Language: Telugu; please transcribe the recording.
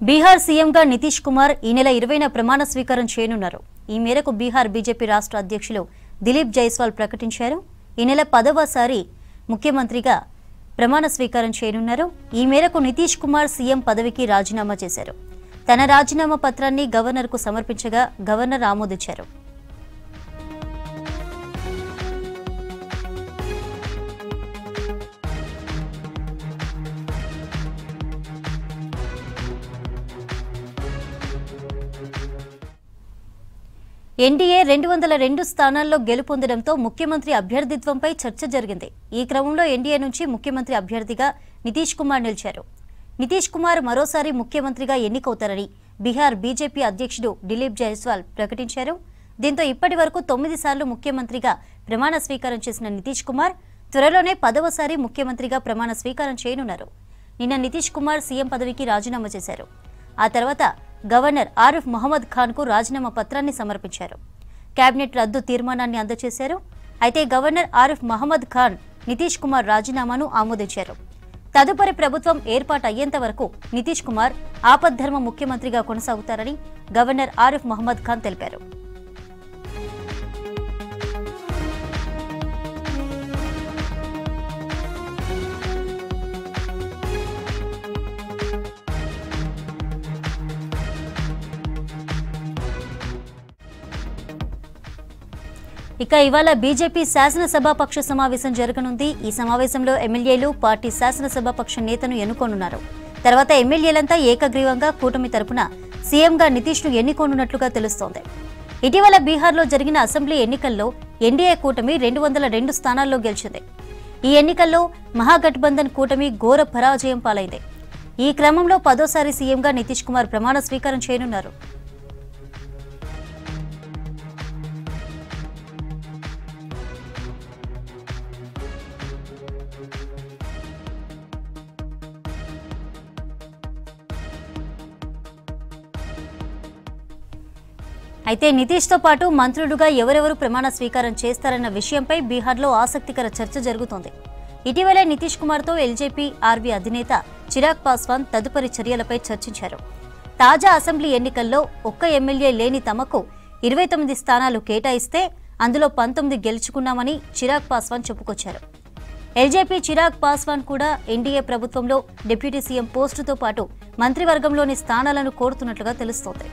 బీహార్ సీఎంగా నితీష్ కుమార్ ఈ నెల 20న ప్రమాణ స్వీకారం చేయనున్నారు. ఈ మేరకు బీహార్ బీజేపీ రాష్ట్ర అధ్యక్షులు దిలీప్ జైస్వాల్ ప్రకటించారు. ఈ నెల 10వసారి ముఖ్యమంత్రిగా ప్రమాణ స్వీకారం చేయనున్నారు. ఈ మేరకు నితీష్ కుమార్ సీఎం పదవికి రాజీనామా చేశారు. తన రాజీనామా పత్రాన్ని గవర్నర్కు సమర్పించగా గవర్నర్ ఆమోదించారు. ఎన్డీఏ 202 స్థానాల్లో గెలుపొందడంతో ముఖ్యమంత్రి అభ్యర్థిత్వంపై చర్చ జరిగింది. ఈ క్రమంలో ఎన్డీఏ నుంచి ముఖ్యమంత్రి అభ్యర్థిగా నితీష్ కుమార్ నిలిచారు. నితీష్ కుమార్ మరోసారి ముఖ్యమంత్రిగా ఎన్నికవుతారని బీహార్ బీజేపీ అధ్యక్షుడు దిలీప్ జైస్వాల్ ప్రకటించారు. దీంతో ఇప్పటి వరకు 9 సార్లు ముఖ్యమంత్రిగా ప్రమాణ స్వీకారం చేసిన నితీష్ కుమార్ త్వరలోనే 10వసారి ముఖ్యమంత్రిగా ప్రమాణ స్వీకారం చేయనున్నారు. నిన్న నితీష్ కుమార్ సీఎం పదవికి రాజీనామా చేశారు. ఆ తర్వాత గవర్నర్ ఆరిఫ్ మహమ్మద్ ఖాన్ కు రాజీనామా పత్రాన్ని సమర్పించారు. కేబినెట్ రద్దు తీర్మానాన్ని అందజేశారు. అయితే గవర్నర్ ఆరిఫ్ మహమ్మద్ ఖాన్ నితీష్ కుమార్ రాజీనామాను ఆమోదించారు. తదుపరి ప్రభుత్వం ఏర్పాటు అయ్యేంత వరకు నితీష్ కుమార్ ఆపద్ధర్మ ముఖ్యమంత్రిగా కొనసాగుతారని గవర్నర్ ఆరిఫ్ మహమ్మద్ ఖాన్ తెలిపారు. ఇక ఇవాళ బీజేపీ శాసనసభాపక్ష సమావేశం జరగనుంది. ఈ సమావేశంలో ఎమ్మెల్యేలు పార్టీ శాసనసభాపక్ష నేతను ఎన్నుకోనున్నారు. తర్వాత ఎమ్మెల్యేలంతా ఏకగ్రీవంగా కూటమి తరపున సీఎంగా నితీష్ను ఎన్నుకోనున్నట్లుగా తెలుస్తోంది. ఇటీవల బీహార్లో జరిగిన అసెంబ్లీ ఎన్నికల్లో ఎన్డీఏ కూటమి 202 స్థానాల్లో గెలిచింది. ఈ ఎన్నికల్లో మహాగఠబంధన్ కూటమి ఘోర పరాజయం పాలైంది. ఈ క్రమంలో 10వసారి సీఎంగా నితీష్ కుమార్ ప్రమాణ స్వీకారం చేయనున్నారు. అయితే నితీష్తో పాటు మంత్రులుగా ఎవరెవరు ప్రమాణ స్వీకారం చేస్తారన్న విషయంపై బీహార్లో ఆసక్తికర చర్చ జరుగుతోంది. ఇటీవలే నితీష్ కుమార్తో ఎల్జేపీ ఆర్వీ అధినేత చిరాగ్ పాస్వాన్ తదుపరి చర్యలపై చర్చించారు. తాజా అసెంబ్లీ ఎన్నికల్లో ఒక్క ఎమ్మెల్యే లేని తమకు 29 స్థానాలు కేటాయిస్తే అందులో 19 గెలుచుకున్నామని చిరాగ్ పాస్వాన్ చెప్పుకొచ్చారు. ఎల్జేపీ చిరాగ్ పాస్వాన్ కూడా ఎన్డీఏ ప్రభుత్వంలో డిప్యూటీ సీఎం పోస్టుతో పాటు మంత్రివర్గంలోని స్థానాలను కోరుతున్నట్లుగా తెలుస్తోంది.